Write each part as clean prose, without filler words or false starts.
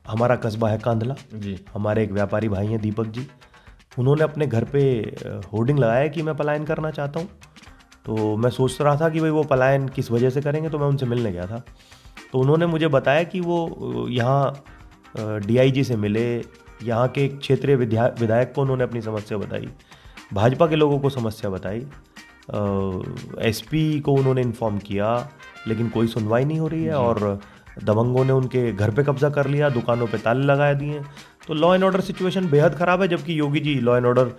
हमारा कस्बा है कांधला जी। हमारे एक व्यापारी भाई हैं दीपक जी, उन्होंने अपने घर पे होर्डिंग लगाया है कि मैं पलायन करना चाहता हूँ। तो मैं सोच रहा था कि भाई वो पलायन किस वजह से करेंगे, तो मैं उनसे मिलने गया था। तो उन्होंने मुझे बताया कि वो यहाँ डीआईजी से मिले, यहाँ के एक क्षेत्रीय विधायक को उन्होंने अपनी समस्या बताई, भाजपा के लोगों को समस्या बताई, एसपी को उन्होंने इन्फॉर्म किया, लेकिन कोई सुनवाई नहीं हो रही है। और दबंगों ने उनके घर पे कब्जा कर लिया, दुकानों पे ताले लगा दिए। तो लॉ एंड ऑर्डर सिचुएशन बेहद ख़राब है, जबकि Yogi ji law and order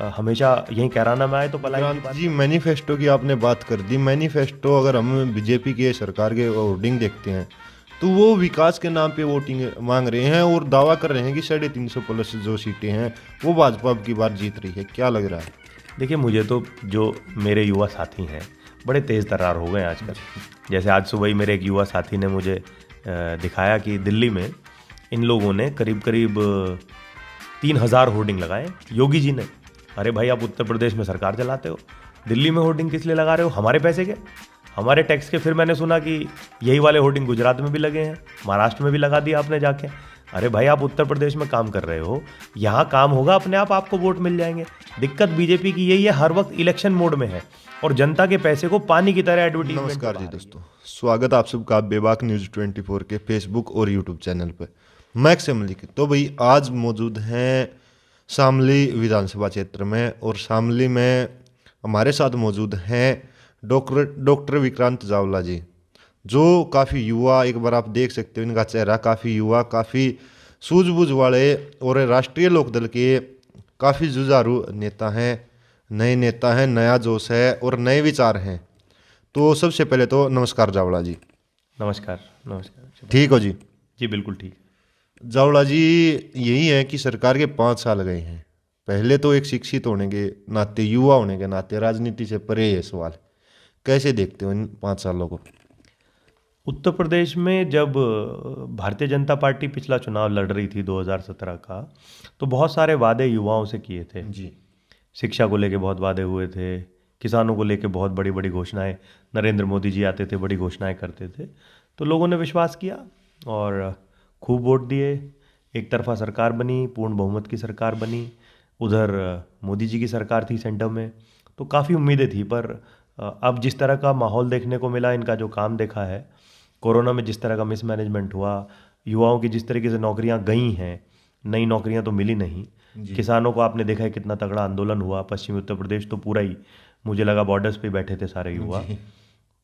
हमेशा यहीं कैराना में आए तो पलायन की बात। जी, मैनिफेस्टो की आपने बात कर दी। मैनिफेस्टो अगर हम बीजेपी के सरकार के होर्डिंग देखते हैं तो वो विकास के नाम पे वोटिंग मांग रहे हैं और दावा कर रहे हैं कि 350 प्लस जो सीटें हैं वो भाजपा की बार जीत रही है। क्या लग रहा है? देखिए, मुझे तो जो मेरे युवा साथी हैं बड़े तेज़ तर्रार हो गए आजकल। जैसे आज सुबह ही मेरे एक युवा साथी ने मुझे दिखाया कि दिल्ली में इन लोगों ने करीब करीब 3000 होर्डिंग लगाए योगी जी ने। अरे भाई, आप उत्तर प्रदेश में सरकार चलाते हो, दिल्ली में होर्डिंग किस लिए लगा रहे हो? हमारे पैसे के, हमारे टैक्स के। फिर मैंने सुना कि यही वाले होर्डिंग गुजरात में भी लगे हैं, महाराष्ट्र में भी लगा दिया आपने जाके। अरे भाई, आप उत्तर प्रदेश में काम कर रहे हो, यहाँ काम होगा अपने आप, आपको वोट मिल जाएंगे। दिक्कत बीजेपी की यही है, हर वक्त इलेक्शन मोड में है और जनता के पैसे को पानी की तरह एडवर्टीजमेंट। नमस्कार जी दोस्तों, स्वागत आप सबका बेबाक न्यूज़ 24 के फेसबुक और यूट्यूब चैनल पर। मैं मलिक। तो भाई, आज मौजूद हैं शामली विधानसभा क्षेत्र में, और शामली में हमारे साथ मौजूद हैं डॉक्टर विक्रांत चावला जी, जो काफ़ी युवा, एक बार आप देख सकते हो इनका चेहरा, काफ़ी युवा, काफ़ी सूझबूझ वाले और राष्ट्रीय लोकदल के काफ़ी जुझारू नेता हैं, नए नेता हैं, नया जोश है और नए विचार हैं। तो सबसे पहले तो नमस्कार चावला जी। नमस्कार। नमस्कार। ठीक हो जी? जी बिल्कुल ठीक। चावला जी, यही है कि सरकार के 5 साल गए हैं। पहले तो एक शिक्षित होने के नाते, युवा होने के नाते, राजनीति से परे है सवाल, कैसे देखते हो इन 5 सालों को? उत्तर प्रदेश में जब भारतीय जनता पार्टी पिछला चुनाव लड़ रही थी 2017 का, तो बहुत सारे वादे युवाओं से किए थे जी। शिक्षा को लेके बहुत वादे हुए थे, किसानों को लेके बहुत बड़ी बड़ी घोषणाएं, नरेंद्र मोदी जी आते थे, बड़ी घोषणाएं करते थे। तो लोगों ने विश्वास किया और खूब वोट दिए। एक तरफा सरकार बनी, पूर्ण बहुमत की सरकार बनी, उधर मोदी जी की सरकार थी सेंटर में। तो काफ़ी उम्मीदें थी, पर अब जिस तरह का माहौल देखने को मिला, इनका जो काम देखा है, कोरोना में जिस तरह का मिसमैनेजमेंट हुआ, युवाओं की जिस तरीके से नौकरियां गई हैं, नई नौकरियां तो मिली नहीं। किसानों को आपने देखा है कितना तगड़ा आंदोलन हुआ, पश्चिमी उत्तर प्रदेश तो पूरा ही, मुझे लगा बॉर्डर्स पे बैठे थे सारे युवा।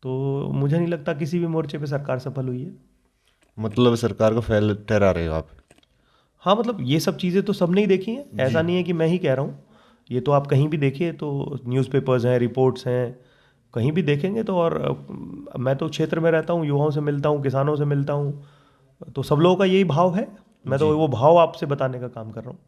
तो मुझे नहीं लगता किसी भी मोर्चे पे सरकार सफल हुई है। मतलब सरकार को फेल ठहरा रहे हो आप? हाँ, मतलब ये सब चीज़ें तो सबने ही देखी हैं, ऐसा नहीं है कि मैं ही कह रहा हूँ। ये तो आप कहीं भी देखिए, तो न्यूज़पेपर्स हैं, रिपोर्ट्स हैं, कहीं भी देखेंगे तो। और मैं तो क्षेत्र में रहता हूँ, युवाओं से मिलता हूँ, किसानों से मिलता हूँ, तो सब लोगों का यही भाव है। मैं तो वो भाव आपसे बताने का काम कर रहा हूँ।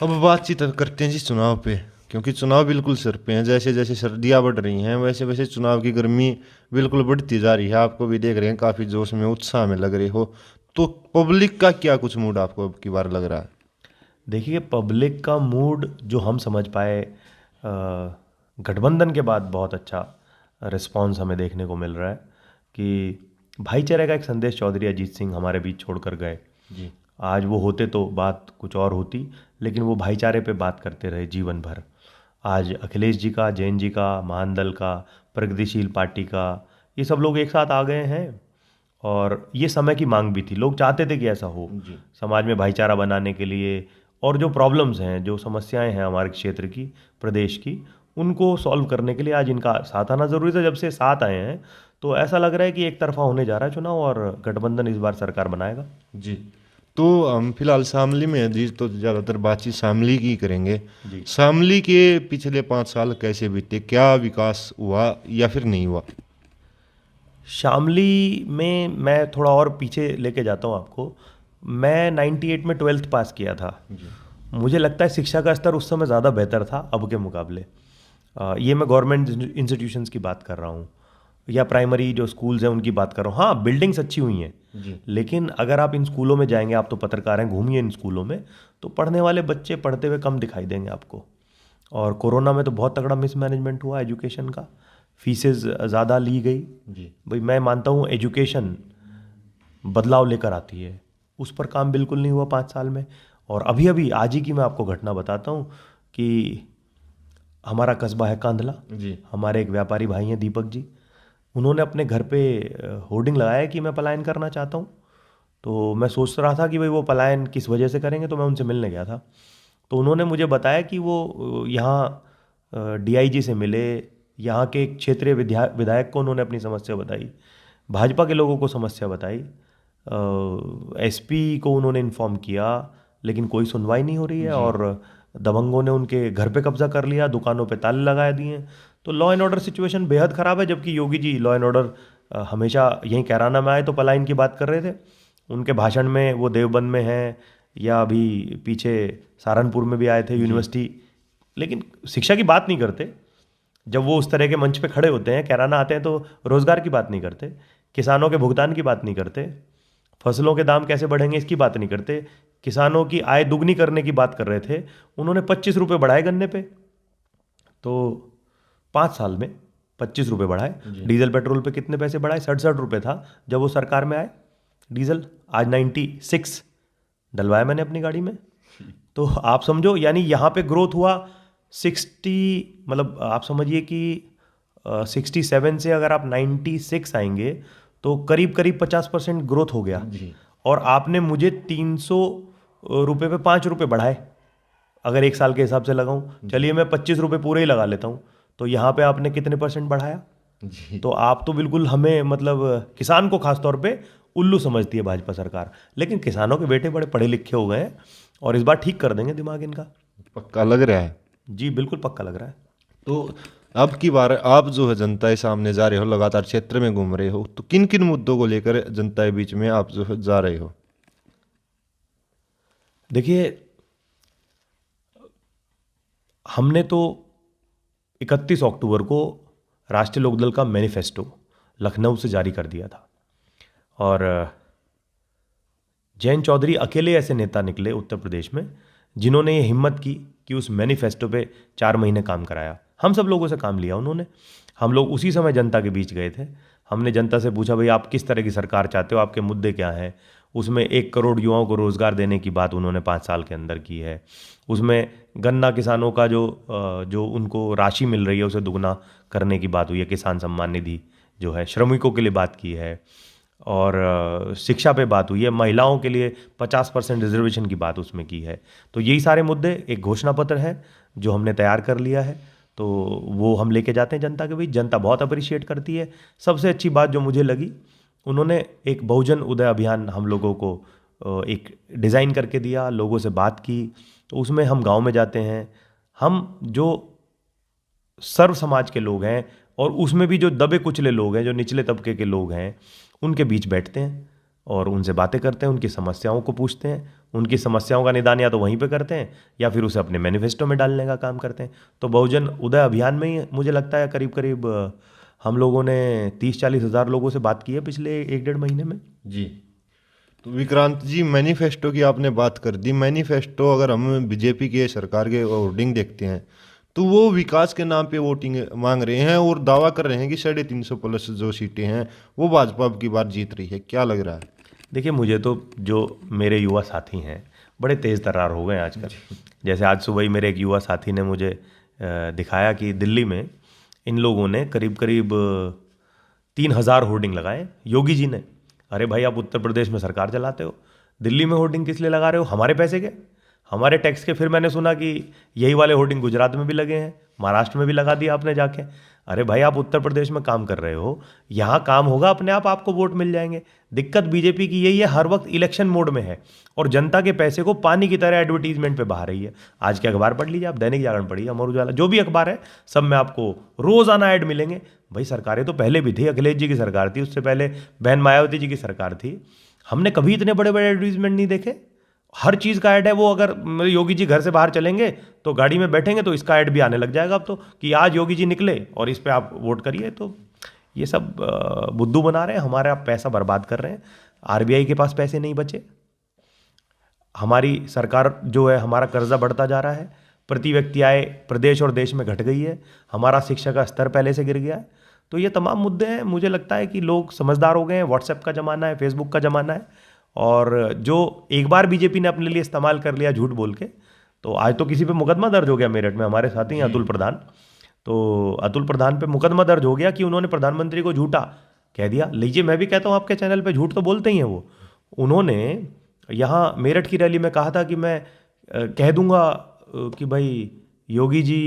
अब बातचीत करते हैं जी चुनाव पे, क्योंकि चुनाव बिल्कुल सिर पे हैं। जैसे जैसे सर्दियाँ बढ़ रही हैं, वैसे वैसे चुनाव की गर्मी बिल्कुल बढ़ती जा रही है। आपको भी देख रहे हैं, काफ़ी जोश में, उत्साह में लग रहे हो। तो पब्लिक का क्या कुछ मूड आपको अब की बार लग रहा है? देखिए, पब्लिक का मूड जो हम समझ पाए, गठबंधन के बाद बहुत अच्छा रिस्पांस हमें देखने को मिल रहा है कि भाईचारे का एक संदेश चौधरी अजीत सिंह हमारे बीच छोड़कर गए। जी। आज वो होते तो बात कुछ और होती, लेकिन वो भाईचारे पे बात करते रहे जीवन भर। आज अखिलेश जी का, जैन जी का, महान का, प्रगतिशील पार्टी का, ये सब लोग एक साथ आ गए हैं। और ये समय की मांग भी थी, लोग चाहते थे कि ऐसा हो, समाज में भाईचारा बनाने के लिए। और जो प्रॉब्लम्स हैं, जो समस्याएं हैं हमारे क्षेत्र की, प्रदेश की, उनको सॉल्व करने के लिए आज इनका साथ आना ज़रूरी था। जब से साथ आए हैं तो ऐसा लग रहा है कि एक तरफा होने जा रहा है चुनाव और गठबंधन इस बार सरकार बनाएगा। जी। तो हम फिलहाल शामली में हैं जी, तो ज़्यादातर बातचीत शामली की करेंगे। जी। शामली के पिछले 5 साल कैसे बीते? क्या विकास हुआ या फिर नहीं हुआ? शामली में मैं थोड़ा और पीछे लेके जाता हूँ आपको। मैं 98 में 12th पास किया था। मुझे लगता है शिक्षा का स्तर उस समय ज़्यादा बेहतर था अब के मुकाबले। ये मैं गवर्नमेंट इंस्टीट्यूशंस की बात कर रहा हूँ, या प्राइमरी जो स्कूल्स हैं उनकी बात कर रहा हूँ। हाँ, बिल्डिंग्स अच्छी हुई हैं, लेकिन अगर आप इन स्कूलों में जाएंगे, आप तो पत्रकार हैं, घूमिए इन स्कूलों में, तो पढ़ने वाले बच्चे पढ़ते हुए कम दिखाई देंगे आपको। और कोरोना में तो बहुत तगड़ा मिसमैनेजमेंट हुआ एजुकेशन का, फीसेस ज़्यादा ली गई। जी। भाई, मैं मानता हूँ एजुकेशन बदलाव लेकर आती है, उस पर काम बिल्कुल नहीं हुआ 5 साल में। और अभी अभी आज ही की मैं आपको घटना बताता हूँ कि हमारा कस्बा है कांधला, जी हमारे एक व्यापारी भाई हैं दीपक जी, उन्होंने अपने घर पे होर्डिंग लगाया है कि मैं पलायन करना चाहता हूँ। तो मैं सोच रहा था कि भाई वो पलायन किस वजह से करेंगे, तो मैं उनसे मिलने गया था। तो उन्होंने मुझे बताया कि वो यहाँ डीआईजी से मिले, यहाँ के एक क्षेत्रीय विधायक को उन्होंने अपनी समस्या बताई, भाजपा के लोगों को समस्या बताई, एसपी को उन्होंने इन्फॉर्म किया, लेकिन कोई सुनवाई नहीं हो रही है। जी और दबंगों ने उनके घर पे कब्जा कर लिया, दुकानों पे ताले लगा दिए। तो लॉ एंड ऑर्डर सिचुएशन बेहद ख़राब है। जबकि Yogi ji law and order हमेशा यहीं कैराना में आए तो पलायन की बात कर रहे थे। उनके भाषण में वो देवबंद में हैं, या अभी पीछे सहारनपुर में भी आए थे यूनिवर्सिटी, लेकिन शिक्षा की बात नहीं करते। जब वो उस तरह के मंच पे खड़े होते हैं, कैराना आते हैं, तो रोजगार की बात नहीं करते, किसानों के भुगतान की बात नहीं करते, फसलों के दाम कैसे बढ़ेंगे इसकी बात नहीं करते, किसानों की आय दुगनी करने की बात कर रहे थे। उन्होंने 25 रुपये बढ़ाए गन्ने पे, तो 5 साल में 25 रुपये बढ़ाए। डीजल पेट्रोल पे कितने पैसे बढ़ाए? 67 रुपये था जब वो सरकार में आए डीजल, आज 96 डलवाया मैंने अपनी गाड़ी में। तो आप समझो, यानी यहाँ पे ग्रोथ हुआ 60, मतलब आप समझिए कि 67 से अगर आप 96 आएंगे तो करीब करीब 50% ग्रोथ हो गया। जी और आपने मुझे 300 रुपये पे 5 रुपये बढ़ाए। अगर 1 साल के हिसाब से लगाऊं, चलिए मैं 25 रुपये पूरे ही लगा लेता हूं, तो यहाँ पे आपने कितने % बढ़ाया? जी तो आप तो बिल्कुल हमें, मतलब किसान को खासतौर पे उल्लू समझती है भाजपा सरकार। लेकिन किसानों के बेटे बड़े पढ़े लिखे हो गए हैं और इस बार ठीक कर देंगे दिमाग इनका। पक्का लग रहा है। जी बिल्कुल पक्का लग रहा है। तो अब की बार आप जो है जनता के सामने जा रहे हो, लगातार क्षेत्र में घूम रहे हो, तो किन किन मुद्दों को लेकर जनता के बीच में आप जो है जा रहे हो? देखिए, हमने तो 31 अक्टूबर को राष्ट्रीय लोकदल का मैनिफेस्टो लखनऊ से जारी कर दिया था। और जयंत चौधरी अकेले ऐसे नेता निकले उत्तर प्रदेश में जिन्होंने ये हिम्मत की कि उस मैनिफेस्टो पे 4 महीने काम कराया। हम सब लोगों से काम लिया उन्होंने। हम लोग उसी समय जनता के बीच गए थे। हमने जनता से पूछा, भाई आप किस तरह की सरकार चाहते हो, आपके मुद्दे क्या हैं? उसमें 1 करोड़ युवाओं को रोजगार देने की बात उन्होंने 5 साल के अंदर की है। उसमें गन्ना किसानों का जो उनको राशि मिल रही है उसे दुगना करने की बात हुई है। किसान सम्मान निधि जो है, श्रमिकों के लिए बात की है। और शिक्षा पे बात हुई है। महिलाओं के लिए 50% रिजर्वेशन की बात उसमें की है। तो यही सारे मुद्दे, एक घोषणा पत्र है जो हमने तैयार कर लिया है, तो वो हम लेके जाते हैं जनता के बीच। जनता बहुत अप्रिशिएट करती है। सबसे अच्छी बात जो मुझे लगी, उन्होंने एक बहुजन उदय अभियान हम लोगों को एक डिज़ाइन करके दिया, लोगों से बात की। तो उसमें हम गांव में जाते हैं, हम जो सर्व समाज के लोग हैं और उसमें भी जो दबे कुचले लोग हैं, जो निचले तबके के लोग हैं, उनके बीच बैठते हैं और उनसे बातें करते हैं, उनकी समस्याओं को पूछते हैं। उनकी समस्याओं का निदान या तो वहीं पे करते हैं या फिर उसे अपने मैनिफेस्टो में डालने का काम करते हैं। तो बहुजन उदय अभियान में ही मुझे लगता है करीब करीब हम लोगों ने 30-40 हज़ार लोगों से बात की है पिछले 1-1.5 महीने में। जी, तो विक्रांत जी, मैनिफेस्टो की आपने बात कर दी। मैनिफेस्टो, अगर हम बीजेपी के सरकार के होर्डिंग देखते हैं तो वो विकास के नाम पे वोटिंग मांग रहे हैं और दावा कर रहे हैं कि 350 प्लस जो सीटें हैं वो भाजपा अब की बार जीत रही है। क्या लग रहा है? देखिए, मुझे तो जो मेरे युवा साथी हैं बड़े तेज़ तर्रार हो गए हैं आजकल। जैसे आज सुबह ही मेरे एक युवा साथी ने मुझे दिखाया कि दिल्ली में इन लोगों ने करीब करीब 3,000 होर्डिंग लगाए योगी जी ने। अरे भाई, आप उत्तर प्रदेश में सरकार चलाते हो, दिल्ली में होर्डिंग किस लिए लगा रहे हो? हमारे पैसे के, हमारे टैक्स के। फिर मैंने सुना कि यही वाले होर्डिंग गुजरात में भी लगे हैं, महाराष्ट्र में भी लगा दिया आपने जाके। अरे भाई, आप उत्तर प्रदेश में काम कर रहे हो, यहाँ काम होगा अपने आप, आपको वोट मिल जाएंगे। दिक्कत बीजेपी की यही है, हर वक्त इलेक्शन मोड में है और जनता के पैसे को पानी की तरह एडवर्टीजमेंट पे बहा रही है। आज के अखबार पढ़ लीजिए आप, दैनिक जागरण पढ़िए, अमर उजाला, जो भी अखबार है, सब में आपको रोजाना ऐड मिलेंगे। भाई, सरकारें तो पहले भी थी, अखिलेश जी की सरकार थी, उससे पहले बहन मायावती जी की सरकार थी। हमने कभी इतने बड़े बड़े एडवर्टीजमेंट नहीं देखे। हर चीज़ का ऐड है। वो अगर योगी जी घर से बाहर चलेंगे तो गाड़ी में बैठेंगे तो इसका ऐड भी आने लग जाएगा अब तो, कि आज योगी जी निकले और इस पे आप वोट करिए। तो ये सब बुद्धू बना रहे हैं, हमारा पैसा बर्बाद कर रहे हैं। आरबीआई के पास पैसे नहीं बचे, हमारी सरकार जो है, हमारा कर्जा बढ़ता जा रहा है, प्रति व्यक्ति आय प्रदेश और देश में घट गई है, हमारा शिक्षा का स्तर पहले से गिर गया है। तो ये तमाम मुद्दे हैं। मुझे लगता है कि लोग समझदार हो गए हैं। व्हाट्सएप का ज़माना है, फेसबुक का ज़माना है और जो एक बार बीजेपी ने अपने लिए इस्तेमाल कर लिया झूठ बोल के, तो आज तो किसी पे मुकदमा दर्ज हो गया मेरठ में, हमारे साथी हैं अतुल प्रधान। तो अतुल प्रधान पे मुकदमा दर्ज हो गया कि उन्होंने प्रधानमंत्री को झूठा कह दिया। लीजिए, मैं भी कहता हूँ आपके चैनल पे झूठ तो बोलते ही हैं वो। उन्होंने यहाँ मेरठ की रैली में कहा था कि मैं कह दूंगा कि भाई योगी जी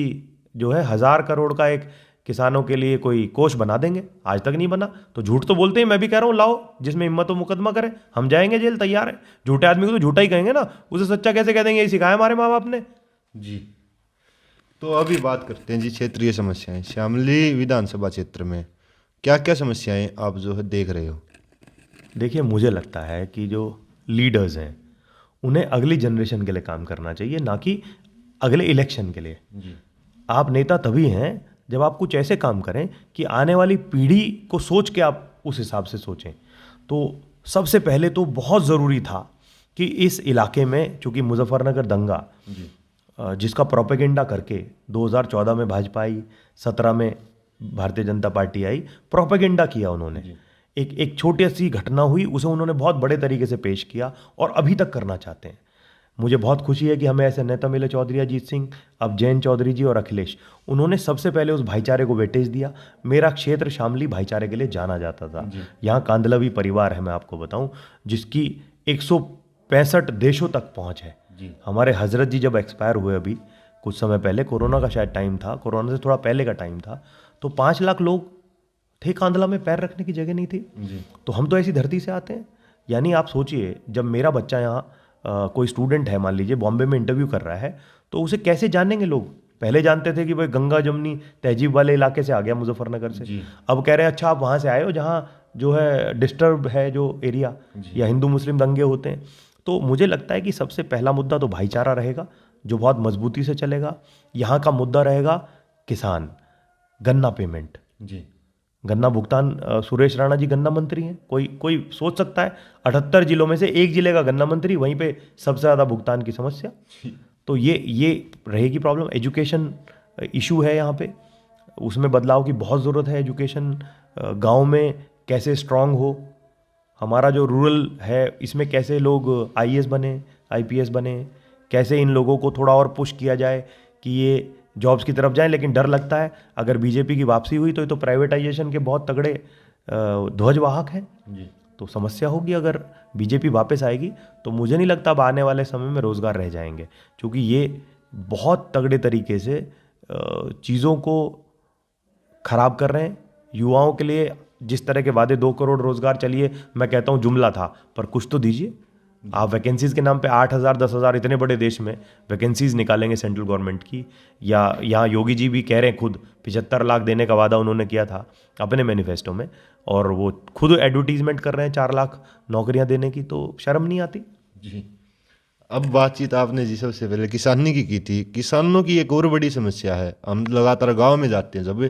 जो है 1000 करोड़ का एक किसानों के लिए कोई कोष बना देंगे, आज तक नहीं बना। तो झूठ तो बोलते हैं, मैं भी कह रहा हूँ लाओ, जिसमें हिम्मत हो मुकदमा करे, हम जाएंगे जेल, तैयार है। झूठे आदमी को तो झूठा ही कहेंगे ना, उसे सच्चा कैसे कह देंगे, ये सिखाया हमारे माँ बाप ने जी। तो अभी बात करते हैं जी क्षेत्रीय समस्याएं। शामली विधानसभा क्षेत्र में क्या क्या समस्याएं आप जो है देख रहे हो? देखिए, मुझे लगता है कि जो लीडर्स हैं उन्हें अगली जनरेशन के लिए काम करना चाहिए, ना कि अगले इलेक्शन के लिए। जी। आप नेता तभी हैं जब आप कुछ ऐसे काम करें कि आने वाली पीढ़ी को सोच के आप उस हिसाब से सोचें। तो सबसे पहले तो बहुत ज़रूरी था कि इस इलाके में, चूंकि मुजफ्फरनगर दंगा जिसका प्रोपेगेंडा करके 2014 में भाजपा आई, 17 में भारतीय जनता पार्टी आई, प्रोपेगेंडा किया उन्होंने। एक छोटी सी घटना हुई, उसे उन्होंने बहुत बड़े तरीके से पेश किया और अभी तक करना चाहते हैं। मुझे बहुत खुशी है कि हमें ऐसे नेता मिले, चौधरी अजीत सिंह, अब जयंत चौधरी जी और अखिलेश। उन्होंने सबसे पहले उस भाईचारे को वेटेज दिया। मेरा क्षेत्र शामली भाईचारे के लिए जाना जाता था। यहाँ कांदलवी परिवार है, मैं आपको बताऊं, जिसकी 165 देशों तक पहुँच है। हमारे हजरत जी जब एक्सपायर हुए अभी कुछ समय पहले, कोरोना का शायद टाइम था, कोरोना से थोड़ा पहले का टाइम था, तो 5 लाख लोग थे कांदला में, पैर रखने की जगह नहीं थी। तो हम तो ऐसी धरती से आते हैं। यानी आप सोचिए, जब मेरा बच्चा यहाँ कोई स्टूडेंट है, मान लीजिए बॉम्बे में इंटरव्यू कर रहा है, तो उसे कैसे जानेंगे लोग? पहले जानते थे कि भाई गंगा जमनी तहजीब वाले इलाके से आ गया, मुजफ्फरनगर से। अब कह रहे हैं अच्छा आप वहाँ से आए हो जहाँ जो है डिस्टर्ब है जो एरिया, या हिंदू मुस्लिम दंगे होते हैं। तो मुझे लगता है कि सबसे पहला मुद्दा तो भाईचारा रहेगा, जो बहुत मजबूती से चलेगा। यहाँ का मुद्दा रहेगा किसान, गन्ना पेमेंट, गन्ना भुगतान। सुरेश राणा जी गन्ना मंत्री हैं, कोई सोच सकता है 78 जिलों में से एक जिले का गन्ना मंत्री, वहीं पे सबसे ज़्यादा भुगतान की समस्या। तो ये रहेगी प्रॉब्लम। एजुकेशन इशू है यहाँ पे, उसमें बदलाव की बहुत ज़रूरत है। एजुकेशन गांव में कैसे स्ट्रांग हो, हमारा जो रूरल है इसमें कैसे लोग IAS बने, IPS बने, कैसे इन लोगों को थोड़ा और पुश किया जाए कि ये जॉब्स की तरफ जाएं। लेकिन डर लगता है अगर बीजेपी की वापसी हुई तो ये तो प्राइवेटाइजेशन के बहुत तगड़े ध्वजवाहक हैं जी। तो समस्या होगी। अगर बीजेपी वापस आएगी तो मुझे नहीं लगता अब आने वाले समय में रोज़गार रह जाएंगे, क्योंकि ये बहुत तगड़े तरीके से चीज़ों को खराब कर रहे हैं। युवाओं के लिए जिस तरह के वादे 2 करोड़ रोज़गार, चलिए मैं कहता हूँ जुमला था, पर कुछ तो दीजिए। आप वैकेंसीज़ के नाम पे 8,000 10,000 इतने बड़े देश में वैकेंसीज़ निकालेंगे सेंट्रल गवर्नमेंट की, या यहाँ योगी जी भी कह रहे हैं खुद 75 लाख देने का वादा उन्होंने किया था अपने मैनिफेस्टो में, और वो खुद एडवर्टीजमेंट कर रहे हैं 4 लाख नौकरियाँ देने की। तो शर्म नहीं आती जी। अब बातचीत आपने जी सबसे पहले किसानी की थी। किसानों की एक और बड़ी समस्या है, हम लगातार गाँव में जाते हैं जब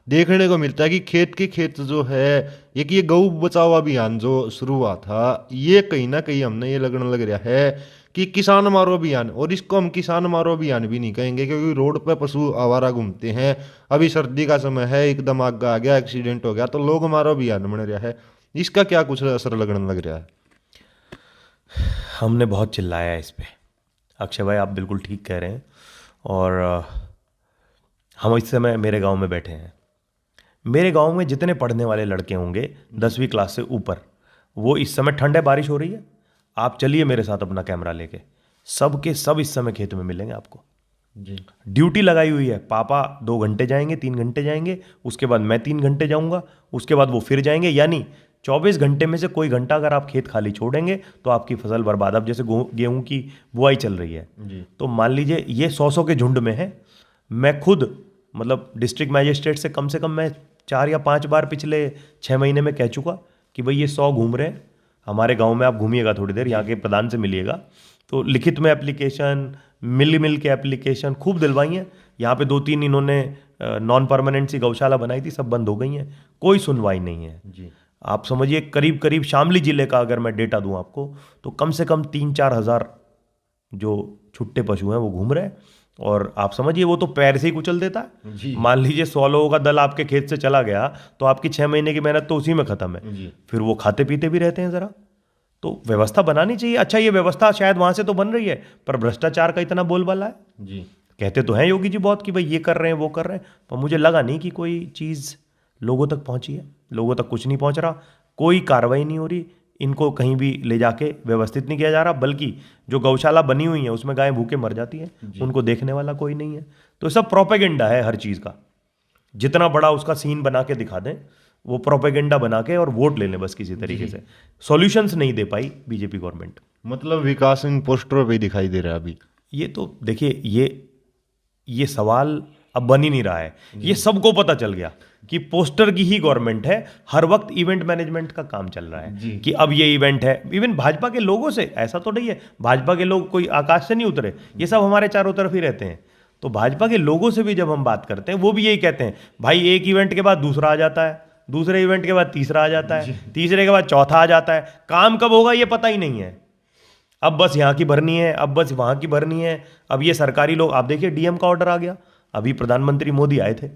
देखने को मिलता है कि खेत के खेत जो है, एक ये गौ बचाओ अभियान जो शुरू हुआ था, ये कहीं ना कहीं हमने ये लगने लग रहा है कि किसान मारो अभियान। और इसको हम किसान मारो अभियान भी नहीं कहेंगे, क्योंकि रोड पर पशु आवारा घूमते हैं। अभी सर्दी का समय है, एकदम आग आ गया, एक्सीडेंट हो गया, तो लोग मारो अभियान बन रहा है। इसका क्या कुछ असर लगने लग रहा है? हमने बहुत चिल्लाया इस पे, अक्षय भाई आप बिल्कुल ठीक कह रहे हैं। और हम इस समय मेरे गांव में बैठे हैं। मेरे गांव में जितने पढ़ने वाले लड़के होंगे 10वीं क्लास से ऊपर, वो इस समय, ठंड है, बारिश हो रही है, आप चलिए मेरे साथ अपना कैमरा लेके, सब के सब इस समय खेत में मिलेंगे आपको जी। ड्यूटी लगाई हुई है, पापा 2 घंटे जाएंगे, 3 घंटे जाएंगे, उसके बाद मैं 3 घंटे जाऊंगा, उसके बाद वो फिर जाएंगे। यानी 24 घंटे में से कोई घंटा अगर आप खेत खाली छोड़ेंगे तो आपकी फसल बर्बाद। अब जैसे गेहूं की बुआई चल रही है जी। तो मान लीजिए ये 100 के झुंड में है। मैं खुद मतलब डिस्ट्रिक्ट मैजिस्ट्रेट से कम मैं 4 या 5 बार पिछले 6 महीने में कह चुका कि भाई ये 100 घूम रहे हैं हमारे गांव में, आप घूमिएगा थोड़ी देर, यहाँ के प्रधान से मिलिएगा। तो लिखित में एप्लीकेशन, मिल के एप्लीकेशन खूब दिलवाई हैं। यहाँ पे 2-3 इन्होंने नॉन परमानेंट सी गौशाला बनाई थी, सब बंद हो गई हैं, कोई सुनवाई नहीं है जी। आप समझिए करीब शामली जिले का अगर मैं डेटा दूं आपको, तो कम से कम 3-4 हज़ार जो छुट्टे पशु हैं वो घूम रहे हैं। और आप समझिए वो तो पैर से ही कुचल देता है। मान लीजिए 100 लोगों का दल आपके खेत से चला गया तो आपकी 6 महीने की मेहनत तो उसी में खत्म है। फिर वो खाते पीते भी रहते हैं ज़रा। तो व्यवस्था बनानी चाहिए। अच्छा, ये व्यवस्था शायद वहाँ से तो बन रही है, पर भ्रष्टाचार का इतना बोलबाला है। जी। कहते तो हैं योगी जी बहुत कि भाई ये कर रहे हैं वो कर रहे हैं, पर मुझे लगा नहीं कि कोई चीज़ लोगों तक पहुंची है। लोगों तक कुछ नहीं पहुंच रहा, कोई कार्रवाई नहीं हो रही, इनको कहीं भी ले जाके व्यवस्थित नहीं किया जा रहा, बल्कि जो गौशाला बनी हुई है उसमें गायें भूखे मर जाती हैं, उनको देखने वाला कोई नहीं है। तो सब प्रोपेगेंडा है हर चीज़ का, जितना बड़ा उसका सीन बना के दिखा दें, वो प्रोपेगेंडा बना के और वोट ले लें बस किसी तरीके से। सॉल्यूशंस नहीं दे पाई बीजेपी गवर्नमेंट। मतलब विकास इन पोस्टरों पे ही दिखाई दे रहा है अभी। ये तो देखिए, ये सवाल अब बन ही नहीं रहा है। ये सबको पता चल गया कि पोस्टर की ही गवर्नमेंट है, हर वक्त इवेंट मैनेजमेंट का काम चल रहा है कि अब ये इवेंट है। इवन भाजपा के लोगों से ऐसा तो नहीं है, भाजपा के लोग कोई आकाश से नहीं उतरे, ये सब हमारे चारों तरफ ही रहते हैं। तो भाजपा के लोगों से भी जब हम बात करते हैं, वो भी यही कहते हैं, भाई एक इवेंट के बाद दूसरा आ जाता है, दूसरे इवेंट के बाद तीसरा आ जाता है, तीसरे के बाद चौथा आ जाता है, काम कब होगा ये पता ही नहीं है। अब बस यहाँ की भरनी है, अब बस वहाँ की भरनी है। अब ये सरकारी लोग, आप देखिए डीएम का ऑर्डर आ गया। अभी प्रधानमंत्री मोदी आए थे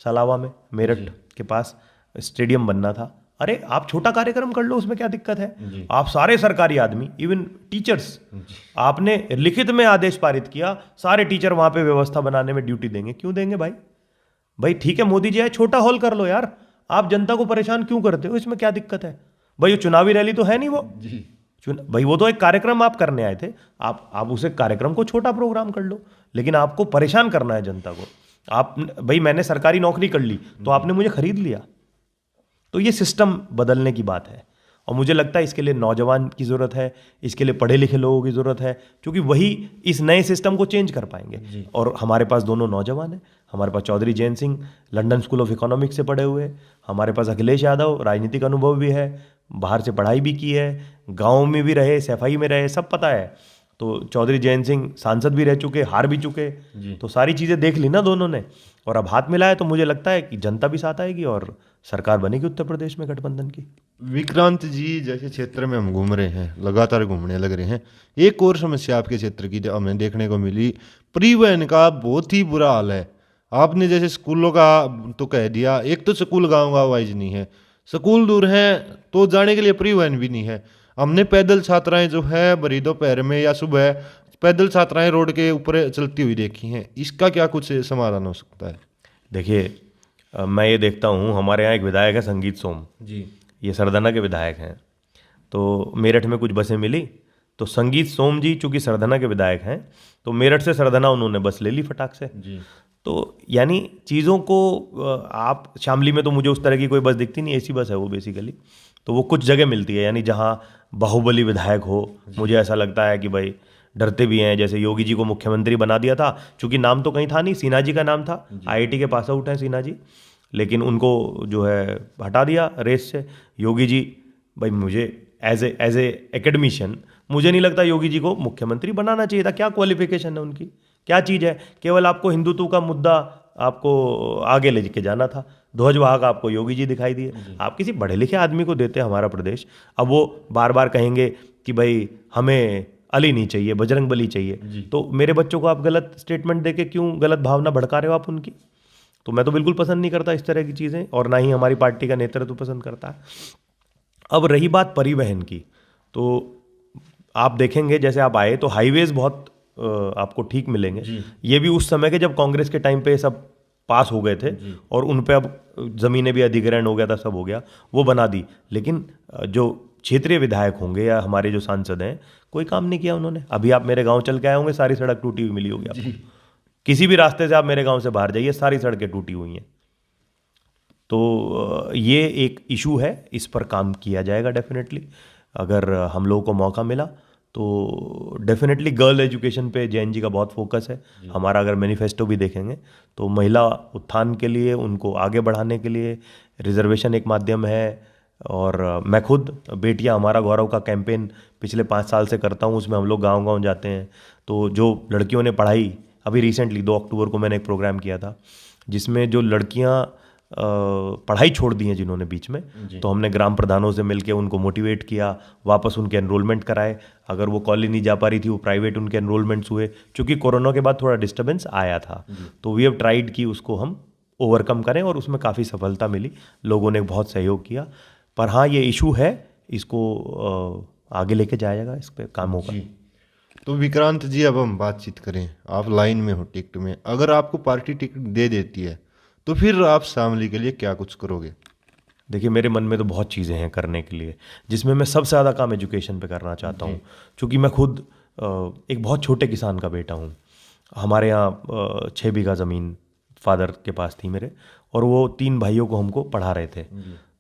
सलावा में, मेरठ के पास स्टेडियम बनना था। अरे आप छोटा कार्यक्रम कर लो, उसमें क्या दिक्कत है। आप सारे सरकारी आदमी, इवन टीचर्स, आपने लिखित में आदेश पारित किया, सारे टीचर वहाँ पे व्यवस्था बनाने में ड्यूटी देंगे। क्यों देंगे भाई? भाई ठीक है मोदी जी आए, छोटा हॉल कर लो यार, आप जनता को परेशान क्यों करते हो? इसमें क्या दिक्कत है भाई? वो चुनावी रैली तो है नहीं वो भाई, वो तो एक कार्यक्रम आप करने आए थे, आप उसे कार्यक्रम को छोटा प्रोग्राम कर लो, लेकिन आपको परेशान करना है जनता को। आप भाई, मैंने सरकारी नौकरी कर ली तो आपने मुझे खरीद लिया। तो ये सिस्टम बदलने की बात है, और मुझे लगता है इसके लिए नौजवान की ज़रूरत है, इसके लिए पढ़े लिखे लोगों की ज़रूरत है, क्योंकि वही इस नए सिस्टम को चेंज कर पाएंगे। और हमारे पास दोनों नौजवान हैं, हमारे पास Chaudhary Jayant Singh London School of Economics से पढ़े हुए, हमारे पास अखिलेश यादव राजनीतिक अनुभव भी है, बाहर से पढ़ाई भी की है, गाँव में भी रहे, सफाई में रहे, सब पता है। तो चौधरी जयंत सिंह सांसद भी रह चुके, हार भी चुके, तो सारी चीज़ें देख ली ना दोनों ने, और अब हाथ मिलाया तो मुझे लगता है कि जनता भी साथ आएगी और सरकार बनेगी उत्तर प्रदेश में गठबंधन की। विक्रांत जी, जैसे क्षेत्र में हम घूम रहे हैं, लगातार घूमने लग रहे हैं, एक और समस्या आपके क्षेत्र की जो हमें देखने को मिली, परिवहन का बहुत ही बुरा हाल है। आपने जैसे स्कूलों का तो कह दिया, एक तो स्कूल गाँव वाइज नहीं है, स्कूल दूर हैं तो जाने के लिए परिवहन भी नहीं है। हमने पैदल छात्राएं जो है भरी दोपहर में या सुबह पैदल छात्राएं रोड के ऊपर चलती हुई देखी हैं। इसका क्या कुछ समाधान हो सकता है? देखिए, मैं ये देखता हूँ, हमारे यहाँ एक विधायक है संगीत सोम जी, ये सरधना के विधायक हैं। तो मेरठ में कुछ बसें मिली, तो संगीत सोम जी चूँकि सरधना के विधायक हैं, तो मेरठ से सरधना उन्होंने बस ले ली फटाक से। जी। तो यानी चीज़ों को आप शामली में तो मुझे उस तरह की कोई बस दिखती नहीं, एसी बस है वो बेसिकली। तो वो कुछ जगह मिलती है, यानी जहाँ बाहुबली विधायक हो, मुझे ऐसा लगता है कि भाई डरते भी हैं। जैसे योगी जी को मुख्यमंत्री बना दिया था, चूंकि नाम तो कहीं था नहीं, सिन्हा जी का नाम था, आईआईटी के पास आउट हैं सिन्हा जी, लेकिन उनको जो है हटा दिया रेस से। योगी जी, भाई मुझे एज ए एकेडमिशियन मुझे नहीं लगता योगी जी को मुख्यमंत्री बनाना चाहिए था। क्या क्वालिफिकेशन है उनकी, क्या चीज़ है? केवल आपको हिंदुत्व का मुद्दा आपको आगे ले के जाना था, ध्वजवाहक आपको योगी जी दिखाई दिए। आप किसी पढ़े लिखे आदमी को देते हमारा प्रदेश, अब वो बार बार कहेंगे कि भाई हमें अली नहीं चाहिए, बजरंग बली चाहिए, तो मेरे बच्चों को आप गलत स्टेटमेंट देके क्यों गलत भावना भड़का रहे हो आप उनकी? तो मैं तो बिल्कुल पसंद नहीं करता इस तरह की चीज़ें, और ना ही हमारी पार्टी का नेतृत्व पसंद करता है। अब रही बात परिवहन की, तो आप देखेंगे जैसे आप आए तो हाईवेज बहुत आपको ठीक मिलेंगे। ये भी उस समय के जब कांग्रेस के टाइम पे सब पास हो गए थे, और उन पे अब ज़मीनें भी अधिग्रहण हो गया था, सब हो गया, वो बना दी। लेकिन जो क्षेत्रीय विधायक होंगे या हमारे जो सांसद हैं, कोई काम नहीं किया उन्होंने। अभी आप मेरे गांव चल के आए होंगे, सारी सड़क टूटी हुई मिली होगी आपको। किसी भी रास्ते से आप मेरे गांव से बाहर जाइए, सारी सड़कें टूटी हुई हैं। तो ये एक इशू है, इस पर काम किया जाएगा डेफिनेटली। अगर हम लोगों को मौका मिला तो डेफिनेटली गर्ल एजुकेशन पे जैन जी का बहुत फोकस है। हमारा अगर मैनिफेस्टो भी देखेंगे तो महिला उत्थान के लिए, उनको आगे बढ़ाने के लिए रिजर्वेशन एक माध्यम है। और मैं खुद बेटियां हमारा गौरव का कैंपेन पिछले 5 साल से करता हूं, उसमें हम लोग गांव-गांव जाते हैं। तो जो लड़कियों ने पढ़ाई, अभी रिसेंटली 2 अक्टूबर को मैंने एक प्रोग्राम किया था जिसमें जो लड़कियां पढ़ाई छोड़ दी हैं जिन्होंने बीच में, तो हमने ग्राम प्रधानों से मिलके उनको मोटिवेट किया, वापस उनके एनरोलमेंट कराए। अगर वो कॉलेज नहीं जा पा रही थी, वो प्राइवेट उनके एनरोलमेंट्स हुए, क्योंकि कोरोना के बाद थोड़ा डिस्टर्बेंस आया था। तो वी हैव ट्राइड कि उसको हम ओवरकम करें, और उसमें काफ़ी सफलता मिली, लोगों ने बहुत सहयोग किया। पर हाँ, ये इशू है, इसको आगे लेके जाएगा, इस पे काम होगा। जी। तो विक्रांत जी, अब हम बातचीत करें, आप लाइन में हो टिकट में, अगर आपको पार्टी टिकट दे देती है तो फिर आप शामली के लिए क्या कुछ करोगे? देखिए, मेरे मन में तो बहुत चीज़ें हैं करने के लिए, जिसमें मैं सबसे ज़्यादा काम एजुकेशन पे करना चाहता हूँ। क्योंकि मैं खुद एक बहुत छोटे किसान का बेटा हूँ। हमारे यहाँ 6 बीघा ज़मीन फादर के पास थी मेरे, और वो 3 भाइयों को हमको पढ़ा रहे थे।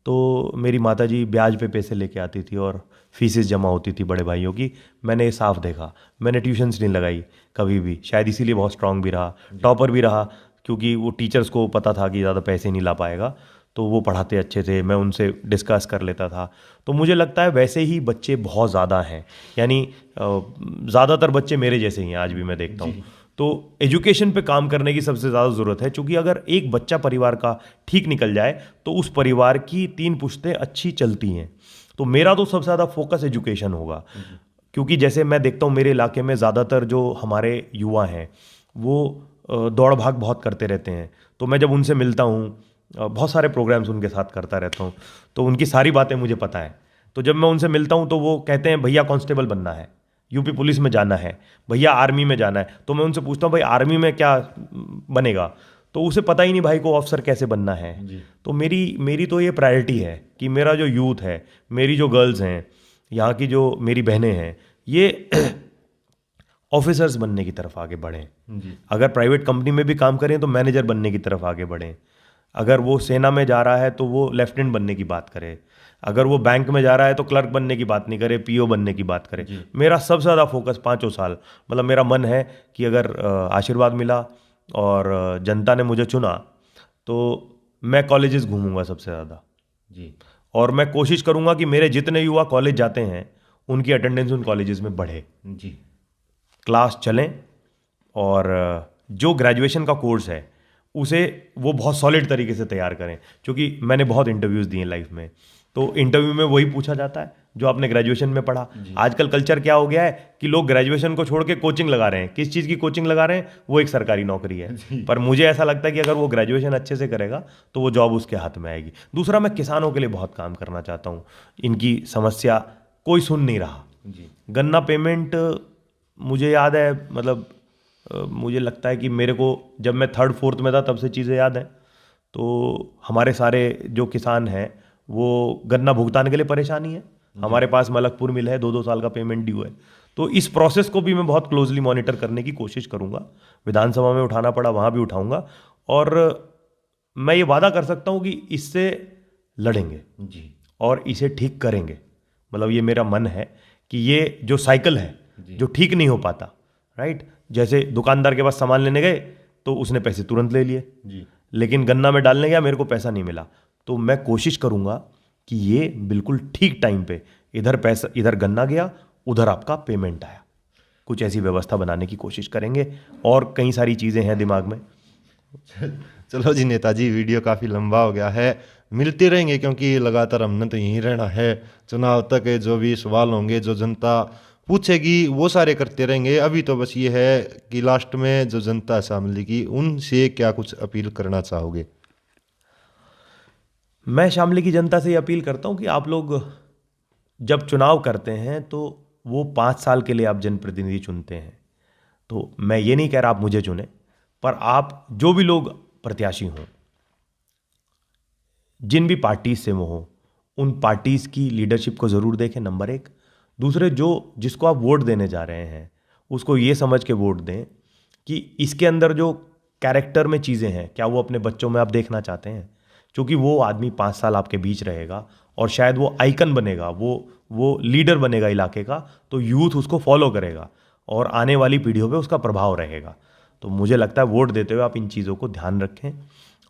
तो मेरी माताजी ब्याज पे पैसे लेके आती थी और फीसेस जमा होती थी बड़े भाइयों की। मैंने ये साफ देखा। मैंने ट्यूशन्स नहीं लगाई कभी भी, शायद इसीलिए बहुत स्ट्रांग भी रहा, टॉपर भी रहा, क्योंकि वो टीचर्स को पता था कि ज़्यादा पैसे नहीं ला पाएगा, तो वो पढ़ाते अच्छे थे, मैं उनसे डिस्कस कर लेता था। तो मुझे लगता है वैसे ही बच्चे बहुत ज़्यादा हैं, यानी ज़्यादातर बच्चे मेरे जैसे ही हैं आज भी मैं देखता हूँ। तो एजुकेशन पे काम करने की सबसे ज़्यादा ज़रूरत है, क्योंकि अगर एक बच्चा परिवार का ठीक निकल जाए तो उस परिवार की 3 पुश्तें अच्छी चलती हैं। तो मेरा तो सबसे ज़्यादा फोकस एजुकेशन होगा, क्योंकि जैसे मैं देखता हूँ मेरे इलाके में ज़्यादातर जो हमारे युवा हैं वो दौड़ भाग बहुत करते रहते हैं। तो मैं जब उनसे मिलता हूँ, बहुत सारे प्रोग्राम्स उनके साथ करता रहता हूँ, तो उनकी सारी बातें मुझे पता है। तो जब मैं उनसे मिलता हूँ तो वो कहते हैं भैया कांस्टेबल बनना है, यूपी पुलिस में जाना है, भैया आर्मी में जाना है। तो मैं उनसे पूछता हूँ भाई आर्मी में क्या बनेगा, तो उसे पता ही नहीं भाई को ऑफिसर कैसे बनना है। तो मेरी मेरी तो ये प्रायोरिटी है कि मेरा जो यूथ है, मेरी जो गर्ल्स हैं, यहाँ की जो मेरी बहनें हैं, ये ऑफिसर्स बनने की तरफ आगे बढ़ें। अगर प्राइवेट कंपनी में भी काम करें तो मैनेजर बनने की तरफ आगे बढ़ें। अगर वो सेना में जा रहा है तो वो लेफ्टिनेंट बनने की बात करे। अगर वो बैंक में जा रहा है तो क्लर्क बनने की बात नहीं करे, पीओ बनने की बात करे। मेरा सबसे ज़्यादा फोकस 5 साल, मतलब मेरा मन है कि अगर आशीर्वाद मिला और जनता ने मुझे चुना तो मैं कॉलेजेस घूमूंगा सबसे ज़्यादा जी। और मैं कोशिश करूंगा कि मेरे जितने युवा कॉलेज जाते हैं उनकी अटेंडेंस उन कॉलेजेस में बढ़े, जी। क्लास चलें, और जो ग्रेजुएशन का कोर्स है उसे वो बहुत सॉलिड तरीके से तैयार करें। क्योंकि मैंने बहुत इंटरव्यूज़ दिए लाइफ में, तो इंटरव्यू में वही पूछा जाता है जो आपने ग्रेजुएशन में पढ़ा। आजकल कल्चर क्या हो गया है कि लोग ग्रेजुएशन को छोड़ के कोचिंग लगा रहे हैं। किस चीज़ की कोचिंग लगा रहे हैं? वो एक सरकारी नौकरी है। पर मुझे ऐसा लगता है कि अगर वो ग्रेजुएशन अच्छे से करेगा तो वो जॉब उसके हाथ में आएगी। दूसरा, मैं किसानों के लिए बहुत काम करना चाहता हूँ। इनकी समस्या कोई सुन नहीं रहा। गन्ना पेमेंट मुझे याद है, मतलब मुझे लगता है कि मेरे को जब मैं 3rd-4th में था तब से चीज़ें याद हैं। तो हमारे सारे जो किसान हैं वो गन्ना भुगतान के लिए परेशानी है। हमारे पास मलकपुर मिल है, 2-2 साल का पेमेंट ड्यू है। तो इस प्रोसेस को भी मैं बहुत क्लोजली मॉनिटर करने की कोशिश करूंगा। विधानसभा में उठाना पड़ा वहाँ भी उठाऊंगा, और मैं ये वादा कर सकता हूँ कि इससे लड़ेंगे जी। और इसे ठीक करेंगे। मतलब ये मेरा मन है कि ये जो साइकिल है जो ठीक नहीं हो पाता, राइट, जैसे दुकानदार के पास सामान लेने गए तो उसने पैसे तुरंत ले लिए, लेकिन गन्ना में डालने गया मेरे को पैसा नहीं मिला। तो मैं कोशिश करूंगा कि ये बिल्कुल ठीक टाइम पे इधर पैसा, इधर गन्ना गया, उधर आपका पेमेंट आया। कुछ ऐसी व्यवस्था बनाने की कोशिश करेंगे, और कई सारी चीज़ें हैं दिमाग में। चलो जी नेताजी, वीडियो काफ़ी लंबा हो गया है, मिलते रहेंगे क्योंकि लगातार हमने तो यहीं रहना है। चुनाव तक जो भी सवाल होंगे, जो जनता पूछेगी, वो सारे करते रहेंगे। अभी तो बस ये है कि लास्ट में जो जनता है शामली की, उनसे क्या कुछ अपील करना चाहोगे? मैं शामली की जनता से ये अपील करता हूँ कि आप लोग जब चुनाव करते हैं तो वो 5 साल के लिए आप जनप्रतिनिधि चुनते हैं। तो मैं ये नहीं कह रहा आप मुझे चुने, पर आप जो भी लोग प्रत्याशी हों, जिन भी पार्टीज से वो हों, उन पार्टीज की लीडरशिप को ज़रूर देखें, नंबर 1। दूसरे, जिसको आप वोट देने जा रहे हैं उसको ये समझ के वोट दें कि इसके अंदर जो कैरेक्टर में चीज़ें हैं, क्या वो अपने बच्चों में आप देखना चाहते हैं? क्योंकि वो आदमी 5 साल आपके बीच रहेगा और शायद वो आइकन बनेगा, वो लीडर बनेगा इलाके का, तो यूथ उसको फॉलो करेगा और आने वाली पीढ़ियों पे उसका प्रभाव रहेगा। तो मुझे लगता है वोट देते हुए आप इन चीज़ों को ध्यान रखें।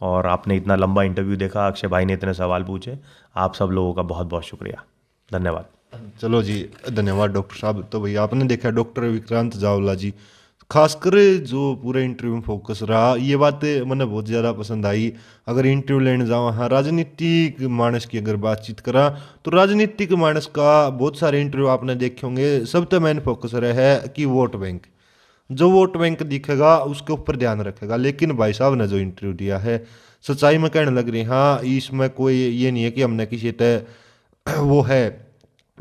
और आपने इतना लंबा इंटरव्यू देखा, अक्षय भाई ने इतने सवाल पूछे, आप सब लोगों का बहुत बहुत शुक्रिया, धन्यवाद। चलो जी, धन्यवाद डॉक्टर साहब। तो भैया आपने देखा डॉक्टर विक्रांत जावला जी, खासकर जो पूरे इंटरव्यू में फोकस रहा, ये बात मैंने बहुत ज़्यादा पसंद आई। अगर इंटरव्यू लेने जाओ, हाँ, राजनीतिक मानस की अगर बातचीत करा तो राजनीतिक मानस का बहुत सारे इंटरव्यू आपने देखे होंगे। सब तो मेन फोकस रहा है कि वोट बैंक, जो वोट बैंक दिखेगा उसके ऊपर ध्यान रखेगा। लेकिन भाई साहब ने जो इंटरव्यू दिया है, सच्चाई में कहने लग रही, हाँ, इसमें कोई ये नहीं है कि हमने किसी तय वो है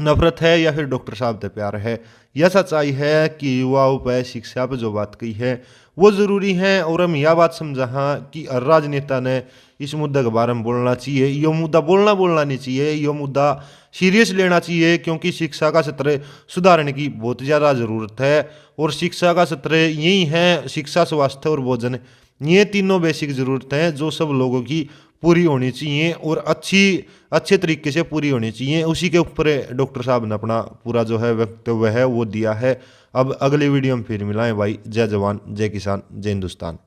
नफरत है या फिर डॉक्टर साहब से प्यार है। यह सच्चाई है कि युवाओं पर शिक्षा पर जो बात कही है वो ज़रूरी है। और हम यह बात समझा कि हर राजनेता ने इस मुद्दे के बारे में बोलना चाहिए। ये मुद्दा बोलना नहीं चाहिए, ये मुद्दा सीरियस लेना चाहिए, क्योंकि शिक्षा का स्तर सुधारने की बहुत ज़्यादा ज़रूरत है। और शिक्षा का स्तर यही है, शिक्षा, स्वास्थ्य और भोजन, ये तीनों बेसिक ज़रूरतें हैं जो सब लोगों की पूरी होनी चाहिए और अच्छे तरीके से पूरी होनी चाहिए। उसी के ऊपर डॉक्टर साहब ने अपना पूरा जो है वक्तव्य है वो दिया है। अब अगले वीडियो में फिर मिलाएं भाई। जय जवान, जय किसान, जय हिंदुस्तान।